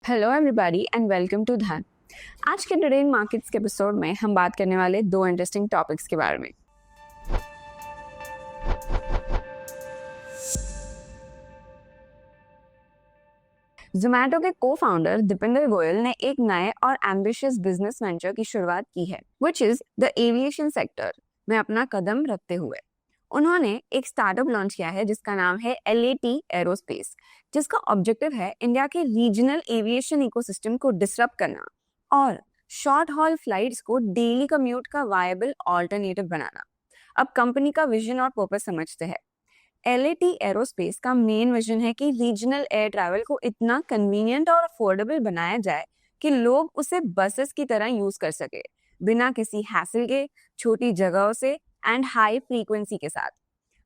Hello everybody and welcome to Dhan. आज के today in markets के एपिसोड में हम बात करने वाले दो इंटरेस्टिंग टॉपिक्स के बारे में। जोमैटो के को फाउंडर दीपेंद्र गोयल ने एक नए और एम्बिशियस बिजनेस वेंचर की शुरुआत की है, which is the aviation sector में अपना कदम रखते हुए उन्होंने एक स्टार्टअप लॉन्च किया है जिसका नाम है LAT एरोस्पेस, जिसका ऑब्जेक्टिव है इंडिया के रीजनल एविएशन इकोसिस्टम को डिसरप्ट करना और शॉर्ट हॉल फ्लाइट्स को डेली कम्यूट का वायबल ऑल्टरनेटिव बनाना। अब कंपनी का विजन और पर्पस समझते हैं। LAT एरोस्पेस का मेन विजन है कि रीजनल एयर ट्रैवल को इतना कन्वीनियंट और अफोर्डेबल बनाया जाए कि लोग उसे बसेस की तरह यूज कर सके, बिना किसी हैसल के, छोटी जगहों से एंड हाई फ्रीक्वेंसी के साथ।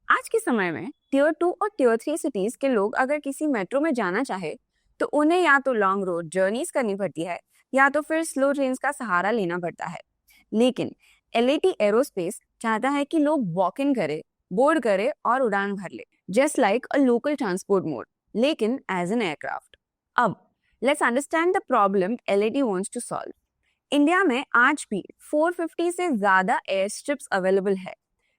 आज के समय में टियर 2 और टियर 3 सिटीज के लोग अगर किसी मेट्रो में जाना चाहे तो उन्हें या तो लॉन्ग रोड जर्नीज करनी पड़ती है या तो फिर स्लो ट्रेन का सहारा लेना पड़ता है। लेकिन LAT एरोस्पेस चाहता है कि लोग वॉक इन करे, बोर्ड करे और उड़ान भर ले, just like a local transport mode, लेकिन एज एन एयरक्राफ्ट। अब let's understand the problem LAT wants to solve. India में आज भी 450 से ज्यादा एयर स्ट्रिप्स अवेलेबल है,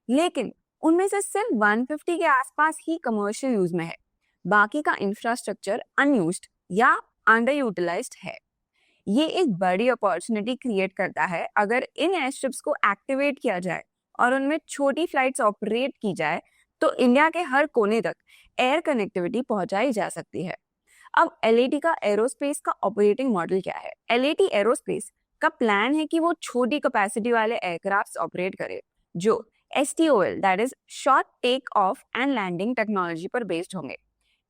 लेकिन उनमें से सिर्फ 150 के आसपास ही कमर्शियल यूज में है। बाकी का इंफ्रास्ट्रक्चर अनयूज्ड या अंडर यूटिलाइज्ड है। ये एक बड़ी अपॉर्चुनिटी क्रिएट करता है अगर इन एयर स्ट्रिप्स को एक्टिवेट किया जाए और उनमें छोटी फ्लाइट्स ऑपरेट की जाए तो इंडिया के हर कोने तक एयर कनेक्टिविटी पहुंचाई जा सकती है। अब LAT का एरोस्पेस का ऑपरेटिंग मॉडल क्या है? LAT एरोस्पेस का प्लान है कि वो छोटी कैपेसिटी वाले एयरक्राफ्ट ऑपरेट करे जो STOL that is short take off and landing technology पर बेस्ड होंगे।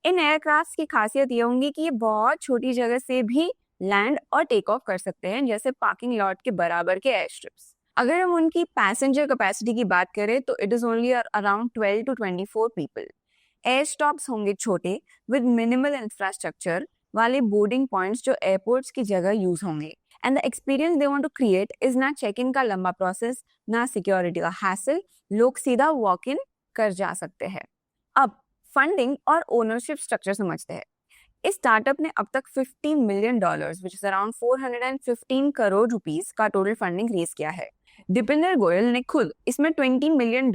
इन एयरक्राफ्ट की खासियत ये होंगी कि ये बहुत छोटी जगह से भी लैंड और टेक ऑफ कर सकते हैं, जैसे पार्किंग लॉट के बराबर के एयर स्ट्रिप्स। अगर हम उनकी पैसेंजर कैपेसिटी की बात करें तो it is only around 12 to 24 people. Air stops होंगे छोटे विद मिनिमल इंफ्रास्ट्रक्चर वाले बोर्डिंग पॉइंट्स जो एयरपोर्ट्स की जगह यूज होंगे। And the experience they want to create is ना चेक इन का लंबा प्रोसेस, ना सिक्योरिटी का हैसल, लोग सीधा वॉक इन कर जा सकते हैं। अब फंडिंग और ओनरशिप स्ट्रक्चर समझते हैं। इस स्टार्टअप ने अब तक $15 million which is around 415 crore rupees का टोटल फंडिंग रेज किया है। दीपेंद्र गोयल ने खुद इसमें $20 million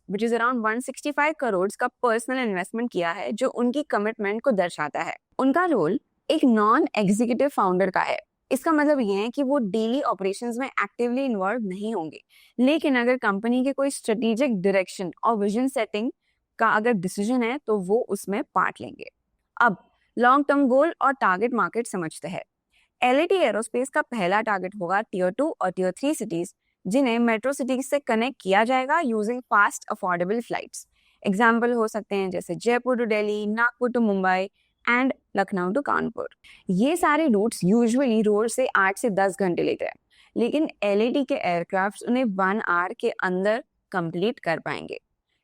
which is around 165 crore का पर्सनल इन्वेस्टमेंट किया है, जो उनकी कमिटमेंट को दर्शाता है। उनका रोल एक नॉन एग्जीक्यूटिव फाउंडर का है। इसका मतलब ये है कि वो डेली ऑपरेशंस में एक्टिवली इन्वॉल्व नहीं होंगे, लेकिन अगर कंपनी के कोई स्ट्रेटेजिक डायरेक्शन और विजन सेटिंग का अगर डिसीजन है तो वो उसमें पार्ट लेंगे। अब लॉन्ग टर्म गोल और टारगेट मार्केट समझते हैं। LAT एरोस्पेस का पहला टारगेट होगा टियर 2 और टियर 3 सिटीज, जिन्हें मेट्रो सिटीज से कनेक्ट किया जाएगा using fast affordable flights. Example हो सकते हैं जैसे Jaipur to Delhi, Nagpur to Mumbai and Lucknow to Kanpur. ये सारे रूट्स यूजुअली रोड से 8 से 10 घंटे लेते हैं, लेकिन LAT के एयरक्राफ्ट उन्हें 1 आवर के अंदर कंप्लीट कर पाएंगे।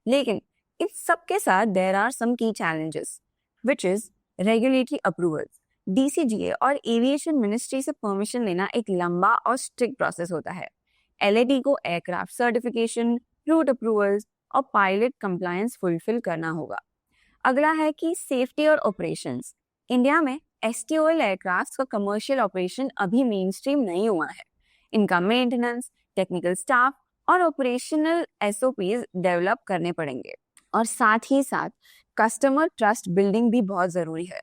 लेकिन इस सब के साथ देयर आर सम की challenges, which is regulatory approvals. DCGA और एविएशन मिनिस्ट्री से परमिशन लेना एक लंबा और स्ट्रिक्ट प्रोसेस होता है। LAT को एयरक्राफ्ट सर्टिफिकेशन, रूट अप्रूवल्स और पायलट कंप्लायंस फुलफिल करना होगा। अगला है कि सेफ्टी और ऑपरेशंस। इंडिया में STOL एयरक्राफ्ट का कमर्शियल ऑपरेशन अभी मेन स्ट्रीम नहीं हुआ है। इनका मेंटेनेंस, टेक्निकल स्टाफ और ऑपरेशनल SOPs डेवलप करने पड़ेंगे, और साथ ही साथ कस्टमर ट्रस्ट बिल्डिंग भी बहुत जरूरी है।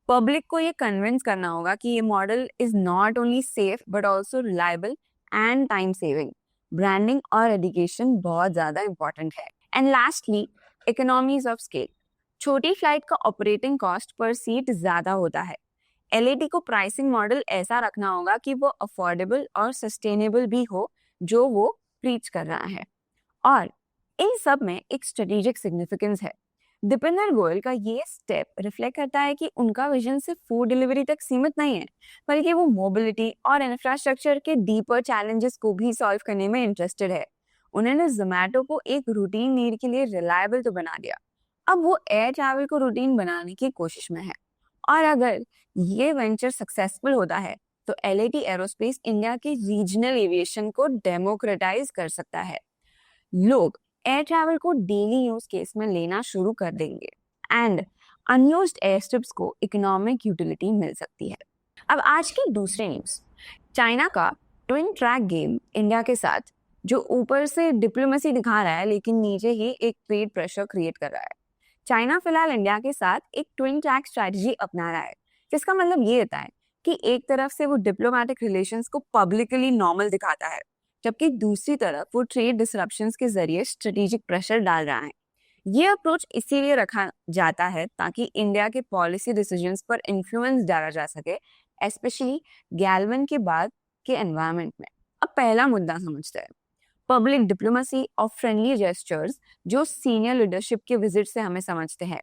पब्लिक को ये कन्विंस करना होगा कि ये model is not only safe but also reliable and time saving. Branding और एजुकेशन बहुत ज्यादा इंपॉर्टेंट है। And lastly, economies of scale. छोटी फ्लाइट का ऑपरेटिंग कॉस्ट पर सीट ज्यादा होता है। LAT को प्राइसिंग मॉडल ऐसा रखना होगा कि वो अफोर्डेबल और सस्टेनेबल भी हो, जो वो प्रीच कर रहा है। और इन सब में एक स्ट्रेटेजिक सिग्निफिकेंस है। दीपेंद्र गोयल का ये स्टेप रिफ्लेक्ट करता है कि उनका विजन सिर्फ फूड डिलीवरी तक सीमित नहीं है, बल्कि वो मोबिलिटी और इंफ्रास्ट्रक्चर के डीपर चैलेंजेस को भी सॉल्व करने में इंटरेस्टेड है। उन्होंने जोमैटो को एक रूटीन नीड के लिए रिलायबल तो बना दिया, अब वो एयर ट्रैवल को रूटीन बनाने की कोशिश में है। और अगर ये वेंचर सक्सेसफुल होता है तो LAT एरोस्पेस इंडिया के रीजनल एविएशन को डेमोक्रेटाइज कर सकता है। लोग एयर ट्रैवल को डेली यूज केस में लेना शुरू कर देंगे एंड अनयूज्ड एयर स्ट्रिप्स को इकोनॉमिक यूटिलिटी मिल सकती है। अब आज की दूसरी न्यूज, चाइना का ट्विन ट्रैक गेम इंडिया के साथ, जो ऊपर से डिप्लोमेसी दिखा रहा है लेकिन नीचे ही एक ट्रेड प्रेशर क्रिएट कर रहा है। चाइना फिलहाल इंडिया के साथ एक ट्विन ट्रैक स्ट्रैटेजी अपना रहा है, जिसका मतलब ये होता है कि एक तरफ से वो डिप्लोमेटिक रिलेशंस को पब्लिकली नॉर्मल दिखाता है, जबकि दूसरी तरफ वो ट्रेड डिसरप्शंस के जरिए स्ट्रेटेजिक प्रेशर डाल रहा है। ये अप्रोच इसीलिए रखा जाता है ताकि इंडिया के पॉलिसी डिसीजंस पर इन्फ्लुएंस डाला जा सके, स्पेशली गैल्वन के बाद के एनवायरनमेंट में। अब पहला मुद्दा समझते हैं, पब्लिक डिप्लोमेसी और फ्रेंडली जेस्चर्स, जो सीनियर लीडरशिप के विजिट से हमें समझते हैं।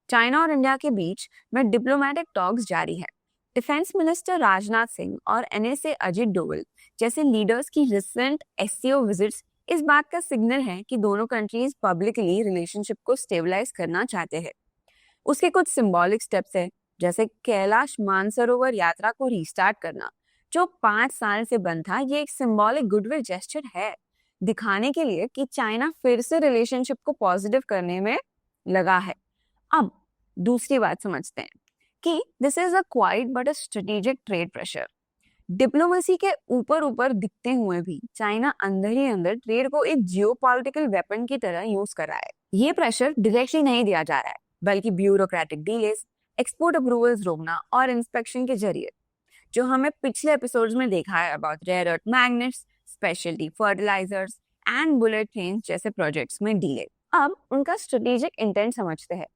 चाइना और इंडिया के बीच में डिप्लोमेटिक टॉक्स जारी है। डिफेंस मिनिस्टर राजनाथ सिंह और एनएसए अजित डोवल जैसे लीडर्स की रिसेंट एससीओ विजिट्स इस बात का सिग्नल है कि दोनों कंट्रीज पब्लिकली रिलेशनशिप को स्टेबलाइज करना चाहते हैं। उसके कुछ सिंबॉलिक स्टेप्स है, जैसे कैलाश मानसरोवर यात्रा को रीस्टार्ट करना, जो 5 साल से बंद था। ये एक सिंबॉलिक गुडविल जेस्चर है, दिखाने के लिए कि चाइना फिर से रिलेशनशिप को पॉजिटिव करने में लगा है। अब दूसरी बात समझते हैं कि this is a quite but a strategic trade pressure. Diplomacy के ऊपर ऊपर दिखते हुए भी चाइना अंदर ही अंदर ट्रेड को एक जियोपॉलिटिकल वेपन की तरह यूज कर रहा है। ये प्रेशर डायरेक्टली नहीं दिया जा रहा है, बल्कि ब्यूरोक्रेटिक डिलेस, एक्सपोर्ट अप्रूवल्स रोकना और इंस्पेक्शन के जरिए, जो हमें पिछले एपिसोड्स में देखा है about rare earth magnets, specialty fertilizers and bullet trains जैसे प्रोजेक्ट्स में डिले। अब उनका स्ट्रेटेजिक इंटेंट समझते हैं।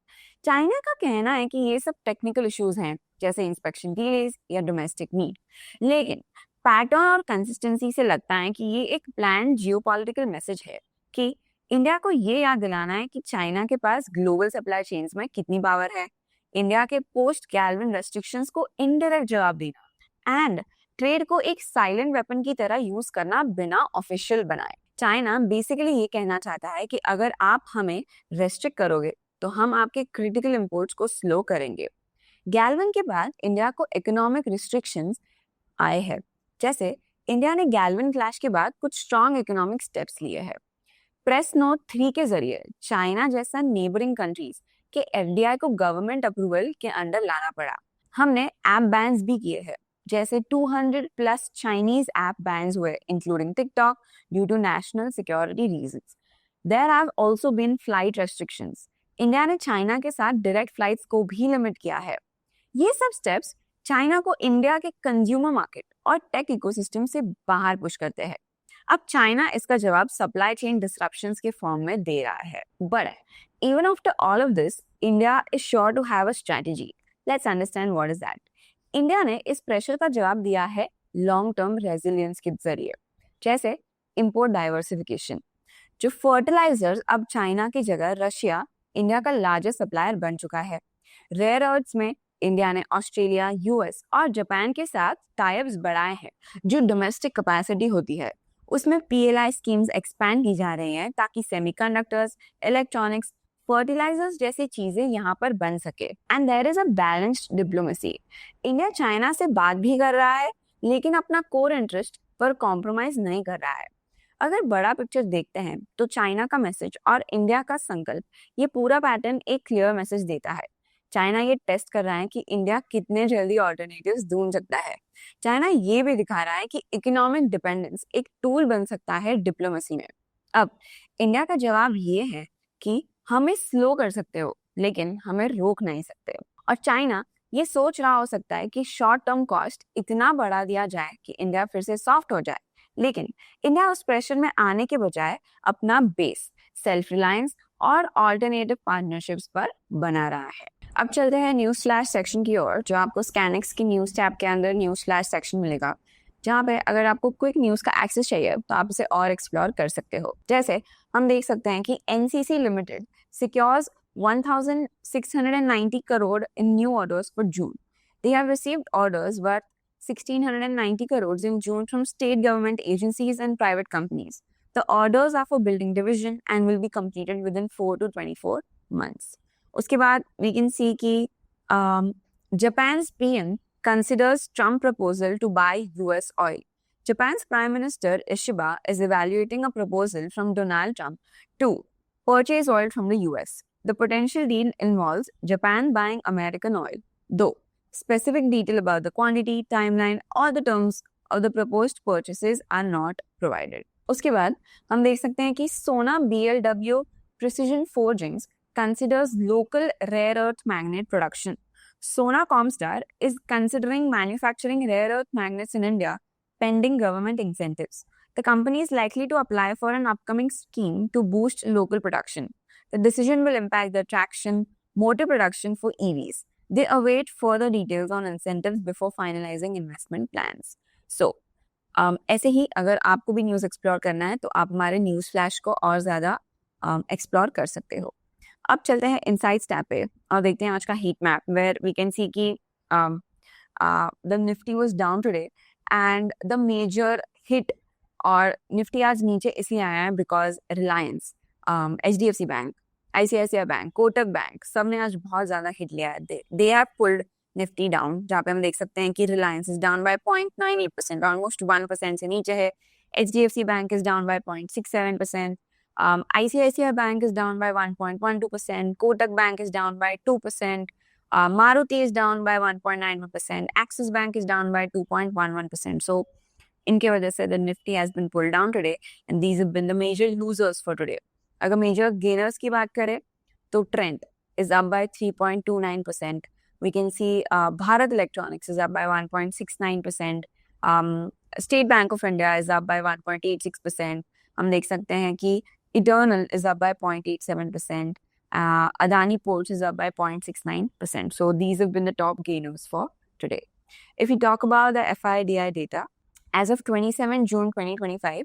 चाइना का कहना है कि ये सब टेक्निकल इश्यूज हैं, जैसे इंस्पेक्शन डिलेज या डोमेस्टिक नीड, लेकिन पैटर्न और कंसिस्टेंसी से लगता है कि ये एक प्लान जियोपॉलिटिकल मैसेज है कि इंडिया को ये याद दिलाना है कि चाइना के पास ग्लोबल सप्लाई चेन्स में कितनी पावर है, इंडिया के पोस्ट गैल्वन रेस्ट्रिक्शंस को इनडायरेक्ट जवाब देना एंड ट्रेड को एक साइलेंट वेपन की तरह यूज करना बिना ऑफिशियल बनाए। चाइना बेसिकली ये कहना चाहता है कि अगर आप हमें रेस्ट्रिक्ट करोगे तो हम आपके क्रिटिकल इंपोर्ट्स को स्लो करेंगे। गैल्वन के बाद इंडिया को इकोनॉमिक रिस्ट्रिक्शंस आए हैं, जैसे इंडिया ने गैल्वन क्लैश के बाद कुछ स्ट्रॉन्ग इकोनॉमिक स्टेप्स लिए हैं। प्रेस नोट 3 के जरिए चाइना जैसा नेबरिंग कंट्रीज के एफडीआई को गवर्नमेंट अप्रूवल के अंडर लाना पड़ा। हमने ऐप बैन्स भी किए हैं, जैसे 200+ चाइनीज ऐप बैन्स हुए, including TikTok, due to national security reasons. There have also been flight restrictions. India ने चाइना के साथ डायरेक्ट फ्लाइट्स को भी लिमिट किया है। ये सब स्टेप्स चाइना को इंडिया के कंज्यूमर मार्केट और टेक इकोसिस्टम से बाहर पुश करते हैं। अब चाइना इसका जवाब सप्लाई चेन डिसरप्शंस के फॉर्म में दे रहा है। But even after all of this, India is sure to have a strategy. Let's understand what is that. India ने इस प्रेशर का जवाब दिया है लॉन्ग टर्म रेजिलियंस के जरिए, जैसे इंपोर्ट डाइवर्सिफिकेशन। जो फर्टिलाइजर्स अब चाइना की जगह रशिया इंडिया का लार्जेस्ट सप्लायर बन चुका है। रेयर अर्थ्स में इंडिया ने ऑस्ट्रेलिया, यूएस और जापान के साथ टाई-अप्स बढ़ाए हैं। जो डोमेस्टिक कैपेसिटी होती है उसमें पीएलआई स्कीम्स एक्सपैंड की जा रही हैं ताकि सेमीकंडक्टर्स, इलेक्ट्रॉनिक्स, फर्टिलाइजर्स जैसी चीजें यहाँ पर बन सके। And there is a balanced diplomacy. India China से बात भी कर रहा है, लेकिन अपना कोर इंटरेस्ट पर कॉम्प्रोमाइज नहीं कर रहा है। अगर बड़ा पिक्चर देखते हैं तो चाइना का मैसेज और इंडिया का संकल्प, ये पूरा पैटर्न एक क्लियर मैसेज देता है। चाइना ये टेस्ट कर रहा है कि इंडिया कितने जल्दी ऑल्टरनेटिव्स ढूंढ सकता है। चाइना ये भी दिखा रहा है कि इकोनॉमिक डिपेंडेंस एक टूल बन सकता है डिप्लोमेसी में। अब इंडिया का जवाब ये है कि हमें स्लो कर सकते हो, लेकिन हमें रोक नहीं सकते। और चाइना ये सोच रहा हो सकता है कि शॉर्ट टर्म कॉस्ट इतना बढ़ा दिया जाए कि इंडिया फिर से सॉफ्ट हो जाए, लेकिन इंडिया उस प्रेशर में आने के बजाय अपना बेस, सेल्फ रिलायंस और ऑल्टरनेटिव पार्टनरशिप्स पर बना रहा है। अब चलते हैं न्यूज फ्लैश सेक्शन की ओर, जो आपको स्कैनिक्स की न्यूज टैब के अंदर न्यूज फ्लैश सेक्शन मिलेगा, जहाँ पे अगर आपको क्विक न्यूज का एक्सेस चाहिए तो आप इसे और एक्सप्लोर कर सकते हो। जैसे हम देख सकते हैं कि NCC limited secures 1690 crore in new orders for June. They have received orders worth 1690 crores in June from state government agencies and private companies. The orders are for building division and will be completed within 4 to 24 months. उसके बाद we can see कि Japan's PM considers Trump proposal to buy US oil. Japan's Prime Minister Ishiba is evaluating a proposal from Donald Trump to purchase oil from the US. The potential deal involves Japan buying American oil, though Specific detail about the quantity, timeline or the terms of the proposed purchases are not provided. उसके बाद हम देख सकते हैं कि Sona BLW Precision Forgings considers local rare earth magnet production. Sona Comstar is considering manufacturing rare earth magnets in India pending government incentives. The company is likely to apply for an upcoming scheme to boost local production. The decision will impact the traction motor production for EVs. They await further details on incentives before finalizing investment plans. So, ऐसे ही अगर आपको भी news explore करना है तो आप हमारे news flash को और ज़्यादा एक्सप्लोर कर सकते हो. अब चलते हैं इनसाइट्स टैब पे और देखते हैं आज का heat map where we can see कि the Nifty was down today and the major hit और निफ्टी आज नीचे इसलिए आया है because Reliance, HDFC bank, ICICI bank, Kotak bank सब ने आज बहुत ज़्यादा हिट लिया है. They have pulled Nifty down, जहाँ पे हम देख सकते हैं कि Reliance is down by 0.98%, almost 1% से नीचे है. HDFC bank is down bye 0.67%. ICICI Bank is down by 1.12%, Kotak Bank is down by 2%, Maruti is down by 1.91%, Axis Bank is down by 2.11%. So, इनके वजह से the Nifty has been pulled down today and these have been the major losers for today. अगर major gainers की बात करें तो Trent is up by 3.29%. We can see Bharat Electronics is up by 1.69%. State Bank of India is up by 1.86%. हम देख सकते हैं कि Eternal is up by 0.87%. Adani Ports is up by 0.69%. So these have been the top gainers for today. If we talk about the FIDI data, as of 27 June 2025,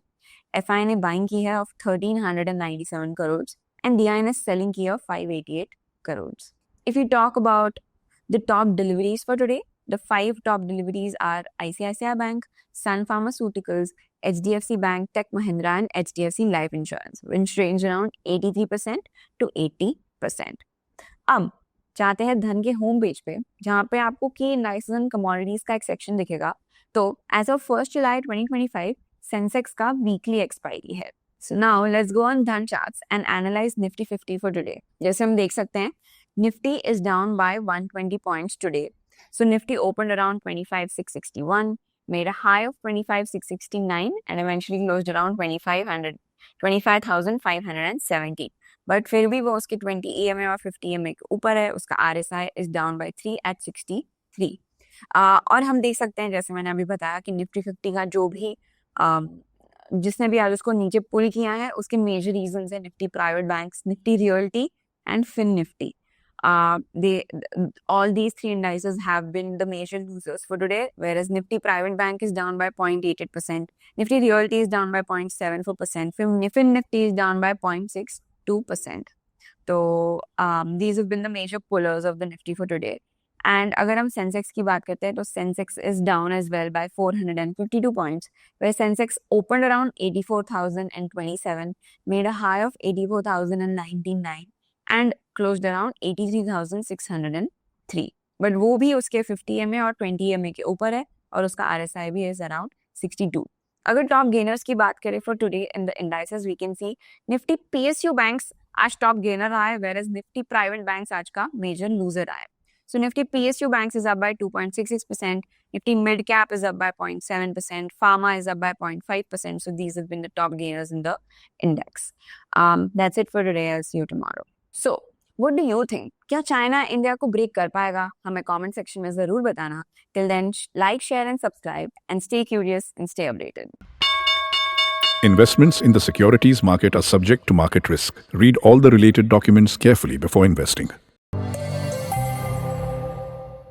FI ने buying की है of 1397 crores and DI ने selling की है of 588 crores. If you talk about the top deliveries for today, the 5 top deliveries are ICICI Bank, Sun Pharmaceuticals, HDFC Bank, Tech Mahindra and HDFC Life Insurance, which range around 83% to 80%. अब जाते हैं धन के home page पे जहाँ पे आपको की इंडाइसेस एंड कमोडिटीज का एक सेक्शन दिखेगा. तो एज ऑफ 1 जुलाई 2025 सेंसेक्स का वीकली एक्सपायरी है. So now let's go on Dhan charts and analyse Nifty 50 for today. जैसे हम देख सकते हैं Nifty is down by 120 points today. So Nifty opened around 25,661, made a high of 25,669 and eventually closed around 25,570. But फिर भी वो उसके 20 EMA और 50 EMA के ऊपर है. उसका RSI is down by 3 at 63. और हम देख सकते हैं जैसे मैंने अभी बताया कि निफ्टी 50 का जो भी जिसने भी आज उसको नीचे पुल किया है उसके मेजर रीजंस है Nifty private banks, Nifty realty and fin Nifty. All these 3 indices have been the major losers for today, whereas Nifty Private Bank is down by 0.88%, Nifty Realty is down by 0.74%, Fin Nifty is down by 0.62%. So these have been the major pullers of the Nifty for today. And अगर हम Sensex की बात करते हैं तो Sensex is down as well by 452 points, where Sensex opened around 84,027, made a high of 84,099. and closed around 83,603. But वो भी उसके 50 EMA और 20 EMA के ऊपर है और उसका RSI भी is around 62. अगर टॉप गेनर्स की बात करें for today in the indices, we can see Nifty PSU banks आज टॉप गेनर रहा है, whereas Nifty private banks आज का मेजर लूजर रहा है. So Nifty PSU banks is up by 2.66%, Nifty mid cap is up by 0.7%, Pharma is up by 0.5%. So these have been the top gainers in the index. That's it for today. I'll see you tomorrow. So, what do you think? क्या China India को break कर पाएगा? हमें comment section में जरूर बताना. Till then, like, share and subscribe and stay curious and stay updated. Investments in the securities market are subject to market risk. Read all the related documents carefully before investing.